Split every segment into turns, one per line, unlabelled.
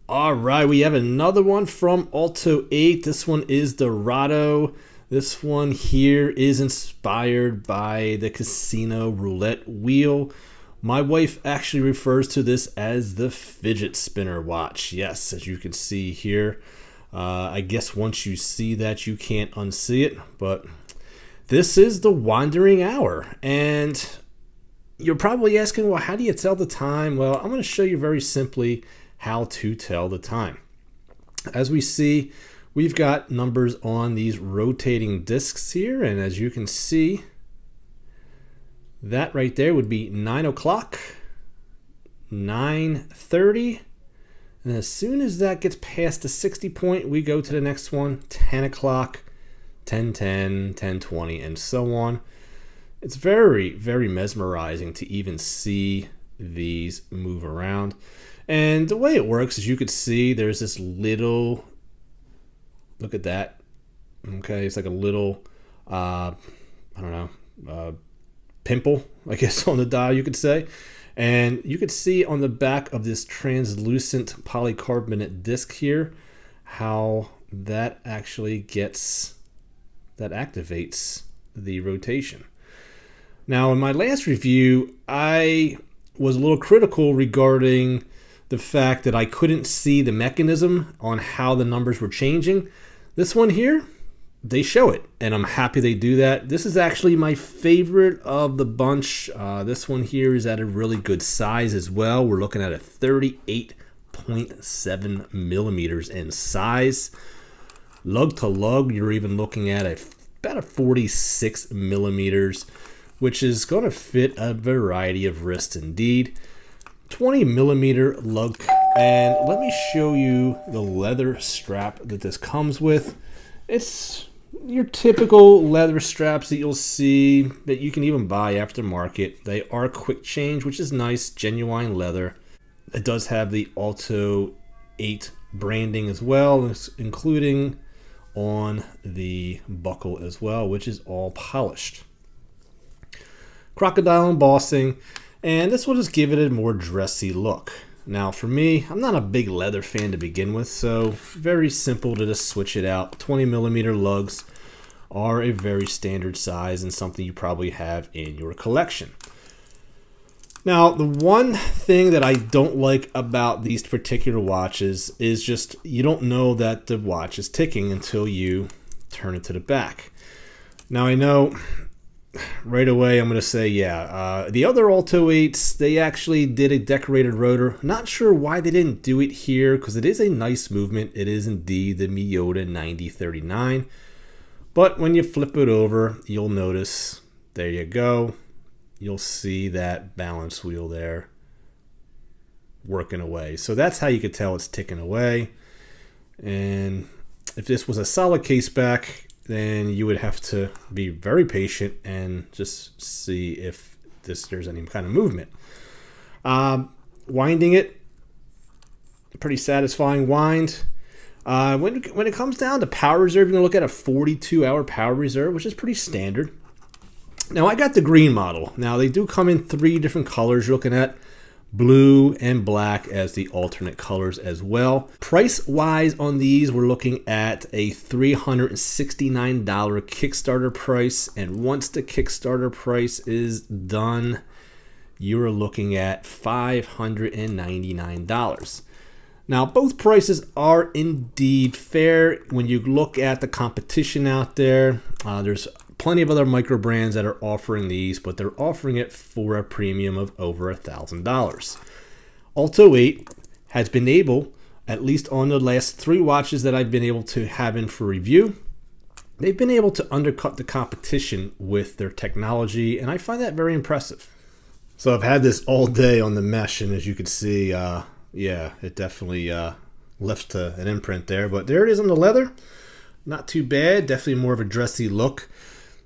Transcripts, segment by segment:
All right, we have another one from Olto-8. This one is the Roto. This one here is inspired by the casino roulette wheel. My wife actually refers to this as the fidget spinner watch. Yes, as you can see here. I guess once you see that, you can't unsee it. But this is the Wandering Hour. And you're probably asking, well, how do you tell the time? Well, I'm going to show you very simply how to tell the time. As we see, we've got numbers on these rotating discs here, and as you can see, that right there would be 9 o'clock, 9:30, and as soon as that gets past the 60 point, we go to the next one, 10 o'clock, 10:10, 10:20, and so on. It's very, very mesmerizing to even see these move around. And the way it works, as you could see, there's this little, look at that. Okay, it's like a little, pimple, I guess, on the dial, you could say. And you could see on the back of this translucent polycarbonate disc here, how that actually activates the rotation. Now, in my last review, I was a little critical regarding the fact that I couldn't see the mechanism on how the numbers were changing. This one here, they show it, and I'm happy they do that. This is actually my favorite of the bunch. This one here is at a really good size as well. We're looking at a 38.7 millimeters in size. Lug to lug, you're even looking at about a 46 millimeters, which is going to fit a variety of wrists indeed. 20 millimeter lug, and let me show you the leather strap that this comes with. It's your typical leather straps that you'll see that you can even buy aftermarket. They are quick change, which is nice, genuine leather. It does have the Olto-8 branding as well, including on the buckle as well, which is all polished. Crocodile embossing, and this will just give it a more dressy look. Now for me, I'm not a big leather fan to begin with, so very simple to just switch it out. 20 millimeter lugs are a very standard size and something you probably have in your collection. Now, the one thing that I don't like about these particular watches is just you don't know that the watch is ticking until you turn it to the back. Now I know right away I'm going to say, the other Olto-8s, they actually did a decorated rotor. Not sure why they didn't do it here, because it is a nice movement. It is indeed the Miyota 9039. But when you flip it over, you'll notice, there you go, you'll see that balance wheel there working away. So that's how you could tell it's ticking away. And if this was a solid case back, then you would have to be very patient and just see if there's any kind of movement. Winding it, pretty satisfying wind. When it comes down to power reserve, you're going to look at a 42-hour power reserve, which is pretty standard. Now, I got the green model. Now, they do come in 3 different colors. You're looking at blue and black as the alternate colors as well. Price-wise on these, we're looking at a $369 Kickstarter price. And once the Kickstarter price is done, you are looking at $599. Now, both prices are indeed fair. When you look at the competition out there, there's plenty of other micro brands that are offering these, but they're offering it for a premium of over $1,000. Olto-8 has been able, at least on the last 3 watches that I've been able to have in for review, they've been able to undercut the competition with their technology, and I find that very impressive. So I've had this all day on the mesh, and as you can see, it definitely left an imprint there, but there it is on the leather. Not too bad, definitely more of a dressy look.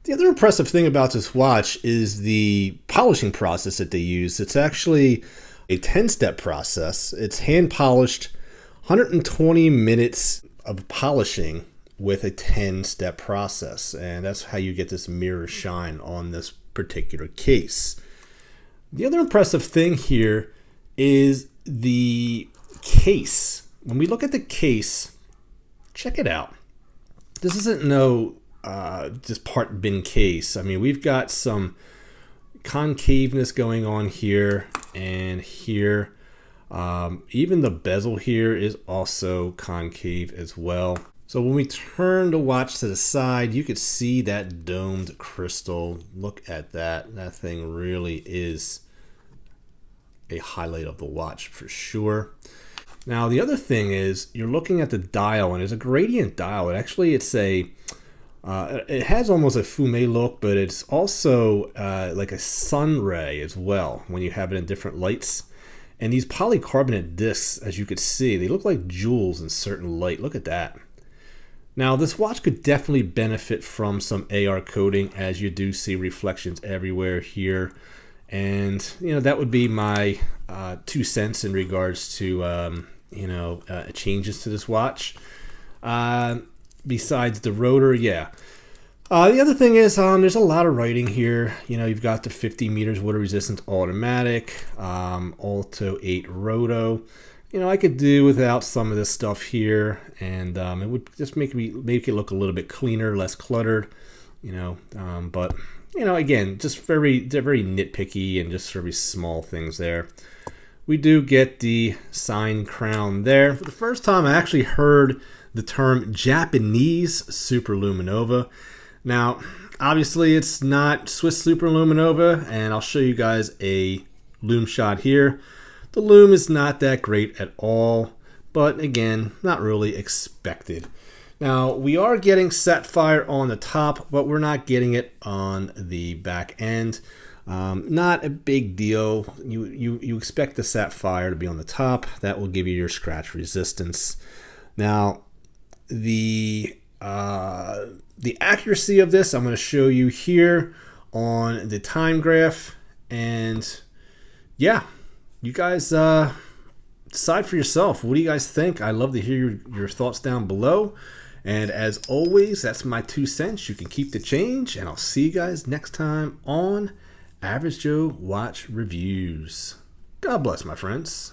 The other impressive thing about this watch is the polishing process that they use. It's actually a 10-step process. It's hand polished, 120 minutes of polishing with a 10-step process. And that's how you get this mirror shine on this particular case. The other impressive thing here is the case. when we look at the case, check it out. This isn't no just part bin case. I mean, we've got some concaveness going on here and here. Even the bezel here is also concave as well. So when we turn the watch to the side, you could see that domed crystal. Look at that. That thing really is a highlight of the watch for sure. Now the other thing is you're looking at the dial, and it's a gradient dial. It's a it has almost a fume look, but it's also like a sun ray as well when you have it in different lights. And these polycarbonate discs, as you could see, they look like jewels in certain light. Look at that. Now this watch could definitely benefit from some AR coating, as you do see reflections everywhere here. And that would be my 2 cents in regards to changes to this watch. Besides the rotor, yeah. The other thing is there's a lot of writing here. You've got the 50 meters water resistant automatic, Olto-8 Roto. I could do without some of this stuff here, and it would just make it look a little bit cleaner, less cluttered. But again, just very nitpicky and just very small things there. We do get the sign crown there. For the first time, I actually heard the term Japanese superluminova. Now, obviously, it's not Swiss superluminova, and I'll show you guys a lume shot here. The lume is not that great at all, but again, not really expected. Now, we are getting sapphire on the top, but we're not getting it on the back end. Not a big deal. You expect the sapphire to be on the top. That will give you your scratch resistance. Now, the accuracy of this, I'm going to show you here on the time graph. And yeah, you guys decide for yourself. What do you guys think? I'd love to hear your thoughts down below. And as always, that's my 2 cents. You can keep the change, and I'll see you guys next time on Average Joe Watch Reviews. God bless, my friends.